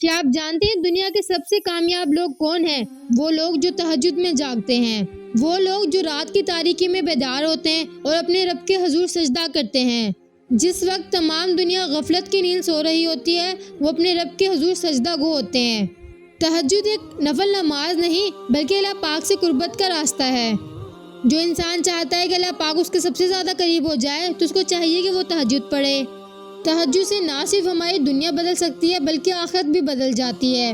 کیا آپ جانتے ہیں دنیا کے سب سے کامیاب لوگ کون ہیں؟ وہ لوگ جو تہجد میں جاگتے ہیں، وہ لوگ جو رات کی تاریکی میں بیدار ہوتے ہیں اور اپنے رب کے حضور سجدہ کرتے ہیں۔ جس وقت تمام دنیا غفلت کی نیند سو رہی ہوتی ہے، وہ اپنے رب کے حضور سجدہ گو ہوتے ہیں۔ تہجد ایک نفل نماز نہیں بلکہ اللہ پاک سے قربت کا راستہ ہے۔ جو انسان چاہتا ہے کہ اللہ پاک اس کے سب سے زیادہ قریب ہو جائے تو اس کو چاہیے کہ وہ تہجد پڑھے۔ تہجد سے نہ صرف ہماری دنیا بدل سکتی ہے بلکہ آخرت بھی بدل جاتی ہے۔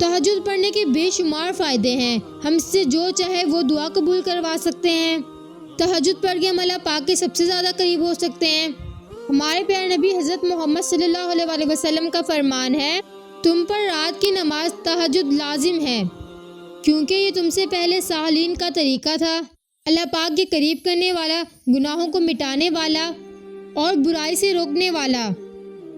تہجد پڑھنے کے بے شمار فائدے ہیں۔ ہم اس سے جو چاہے وہ دعا قبول کروا سکتے ہیں۔ تہجد پڑھ کے ہم اللہ پاک کے سب سے زیادہ قریب ہو سکتے ہیں۔ ہمارے پیارے نبی حضرت محمد صلی اللہ علیہ وسلم کا فرمان ہے، تم پر رات کی نماز تہجد لازم ہے، کیونکہ یہ تم سے پہلے صالحین کا طریقہ تھا۔ اللہ پاک کے قریب کرنے والا، گناہوں کو مٹانے والا اور برائی سے روکنے والا۔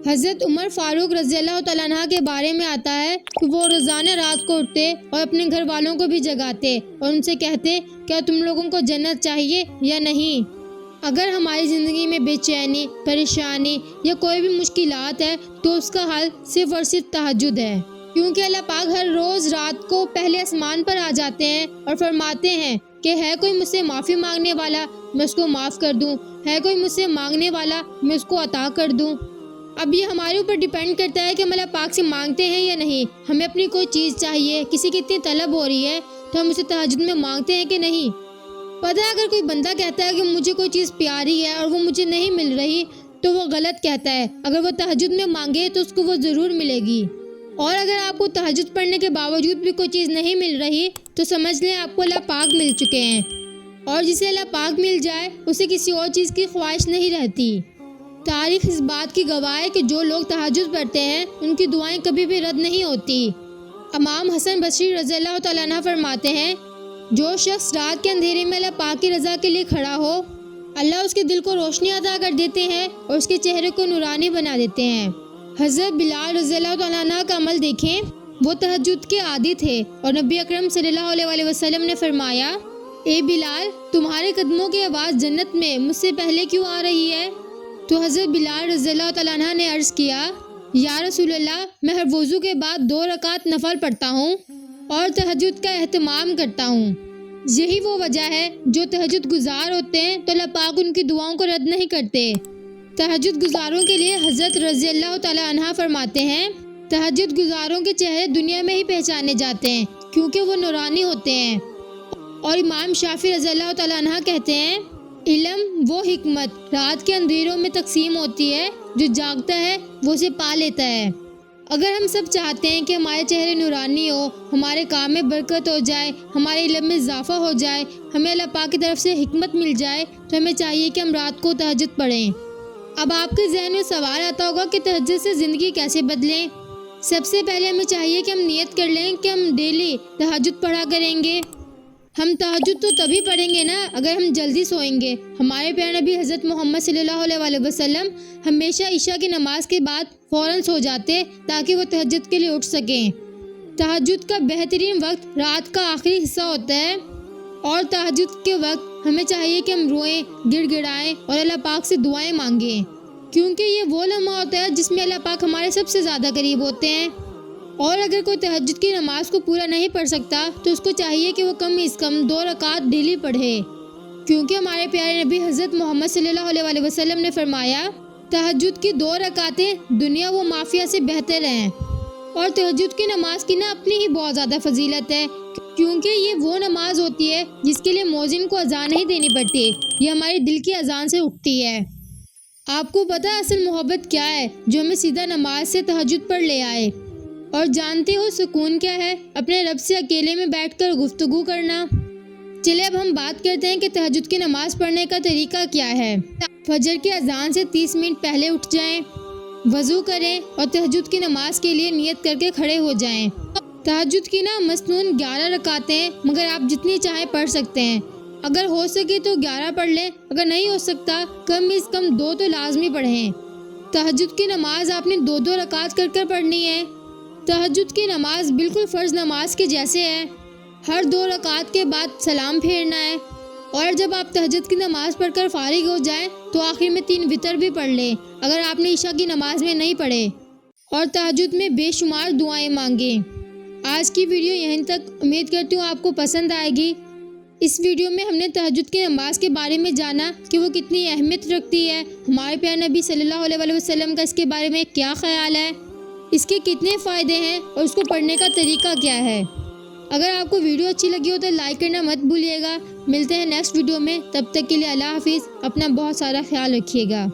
حضرت عمر فاروق رضی اللہ تعالیٰ عنہ کے بارے میں آتا ہے کہ وہ روزانہ رات کو اٹھتے اور اپنے گھر والوں کو بھی جگاتے اور ان سے کہتے، کیا تم لوگوں کو جنت چاہیے یا نہیں؟ اگر ہماری زندگی میں بے چینی، پریشانی یا کوئی بھی مشکلات ہے تو اس کا حل صرف اور صرف تہجد ہے، کیونکہ اللہ پاک ہر روز رات کو پہلے آسمان پر آ جاتے ہیں اور فرماتے ہیں کہ ہے کوئی مجھ سے معافی مانگنے والا میں اس کو معاف کر دوں، ہے کوئی مجھ سے مانگنے والا میں اس کو عطا کر دوں۔ اب یہ ہمارے اوپر ڈیپینڈ کرتا ہے کہ ہم اللہ پاک سے مانگتے ہیں یا نہیں۔ ہمیں اپنی کوئی چیز چاہیے، کسی کی اتنی طلب ہو رہی ہے تو ہم اسے تہجد میں مانگتے ہیں کہ نہیں؟ پتہ ہے اگر کوئی بندہ کہتا ہے کہ مجھے کوئی چیز پیاری ہے اور وہ مجھے نہیں مل رہی تو وہ غلط کہتا ہے۔ اگر وہ تہجد میں مانگے تو اس کو وہ ضرور ملے گی، اور اگر آپ کو تہجد پڑھنے کے باوجود بھی کوئی چیز نہیں مل رہی تو سمجھ لیں آپ کو اللہ پاک مل چکے ہیں، اور جسے اللہ پاک مل جائے اسے کسی اور چیز کی خواہش نہیں رہتی۔ تاریخ اس بات کی گواہ ہے کہ جو لوگ تہجد پڑھتے ہیں ان کی دعائیں کبھی بھی رد نہیں ہوتی۔ امام حسن بصری رضی اللہ تعالیٰ عنہ فرماتے ہیں، جو شخص رات کے اندھیرے میں اللہ پاک کی رضا کے لیے کھڑا ہو، اللہ اس کے دل کو روشنی عطا کر دیتے ہیں اور اس کے چہرے کو نورانی بنا دیتے ہیں۔ حضرت بلال رضی اللہ تعالیٰ عنہ کا عمل دیکھیں، وہ تہجد کے عادی تھے اور نبی اکرم صلی اللہ علیہ وسلم نے فرمایا، اے بلال، تمہارے قدموں کی آواز جنت میں مجھ سے پہلے کیوں آ رہی ہے؟ تو حضرت بلال رضی اللہ تعالیٰ عنہ نے عرض کیا، یا رسول اللہ، میں ہر وضو کے بعد 2 رکعت نفل پڑھتا ہوں اور تہجد کا اہتمام کرتا ہوں۔ یہی وہ وجہ ہے جو تہجد گزار ہوتے ہیں تو اللہ پاک ان کی دعاؤں کو رد نہیں کرتے۔ تہجد گزاروں کے لیے حضرت رضی اللہ تعالیٰ عنہ فرماتے ہیں، تہجد گزاروں کے چہرے دنیا میں ہی پہچانے جاتے ہیں کیونکہ وہ نورانی ہوتے ہیں۔ اور امام شافعی رضی اللہ تعالیٰ عنہ کہتے ہیں، علم وہ حکمت رات کے اندھیروں میں تقسیم ہوتی ہے، جو جاگتا ہے وہ اسے پا لیتا ہے۔ اگر ہم سب چاہتے ہیں کہ ہمارے چہرے نورانی ہو، ہمارے کام میں برکت ہو جائے، ہمارے علم میں اضافہ ہو جائے، ہمیں اللہ پاک کی طرف سے حکمت مل جائے، تو ہمیں چاہیے کہ ہم رات کو تہجد پڑھیں۔ اب آپ کے ذہن میں سوال آتا ہوگا کہ تہجد سے زندگی کیسے بدلیں؟ سب سے پہلے ہمیں چاہیے کہ ہم نیت کر لیں کہ ہم ڈیلی تہجد پڑھا کریں گے۔ ہم تہجد تو تبھی پڑھیں گے نا اگر ہم جلدی سوئیں گے۔ ہمارے پیارے نبی حضرت محمد صلی اللہ علیہ وسلم ہمیشہ عشاء کی نماز کے بعد فوراً سو جاتے تاکہ وہ تہجد کے لیے اٹھ سکیں۔ تہجد کا بہترین وقت رات کا آخری حصہ ہوتا ہے، اور تہجد کے وقت ہمیں چاہیے کہ ہم روئیں، گڑ گڑائیں اور اللہ پاک سے دعائیں مانگیں، کیونکہ یہ وہ لمحہ ہوتا ہے جس میں اللہ پاک ہمارے سب سے زیادہ قریب ہوتے ہیں۔ اور اگر کوئی تہجد کی نماز کو پورا نہیں پڑھ سکتا تو اس کو چاہیے کہ وہ کم از کم 2 رکعت ڈیلی پڑھے، کیونکہ ہمارے پیارے نبی حضرت محمد صلی اللہ علیہ وسلم نے فرمایا، تہجد کی 2 رکعتیں دنیا و مافیہ سے بہتر ہیں۔ اور تہجد کی نماز کی نا اپنی ہی بہت زیادہ فضیلت ہے، کیونکہ یہ وہ نماز ہوتی ہے جس کے لیے مؤذن کو اذان نہیں دینی پڑتی، یہ ہماری دل کی اذان سے اٹھتی ہے۔ آپ کو پتہ ہے اصل محبت کیا ہے جو ہمیں سیدھا نماز سے تہجد پر لے آئے؟ اور جانتے ہو سکون کیا ہے؟ اپنے رب سے اکیلے میں بیٹھ کر گفتگو کرنا۔ چلے اب ہم بات کرتے ہیں کہ تہجد کی نماز پڑھنے کا طریقہ کیا ہے۔ فجر کی اذان سے 30 منٹ پہلے اٹھ جائیں، وضو کریں اور تہجد کی نماز کے لیے نیت کر کے کھڑے ہو جائیں۔ تہجد کی نا مسنون 11 رکعتیں، مگر آپ جتنی چاہیں پڑھ سکتے ہیں۔ اگر ہو سکے تو 11 پڑھ لیں، اگر نہیں ہو سکتا کم از کم 2 تو لازمی پڑھیں۔ تہجد کی نماز آپ نے 2 رکعت کر کر پڑھنی ہے۔ تہجد کی نماز بالکل فرض نماز کے جیسے ہے، ہر 2 رکعت کے بعد سلام پھیرنا ہے، اور جب آپ تہجد کی نماز پڑھ کر فارغ ہو جائیں تو آخر میں 3 وتر بھی پڑھ لیں اگر آپ نے عشاء کی نماز میں نہیں پڑھے۔ اور تہجد میں بے شمار دعائیں مانگیں۔ آج کی ویڈیو یہیں تک، امید کرتی ہوں آپ کو پسند آئے گی۔ اس ویڈیو میں ہم نے تہجد کی نماز کے بارے میں جانا کہ وہ کتنی اہمیت رکھتی ہے، ہمارے پیارے نبی صلی اللہ علیہ وسلم کا اس کے بارے میں کیا خیال ہے، اس کے کتنے فائدے ہیں اور اس کو پڑھنے کا طریقہ کیا ہے۔ اگر آپ کو ویڈیو اچھی لگی ہو تو لائک کرنا مت بھولیے گا۔ ملتے ہیں نیکسٹ ویڈیو میں، تب تک کے لیے اللہ حافظ، اپنا بہت سارا خیال رکھیے گا۔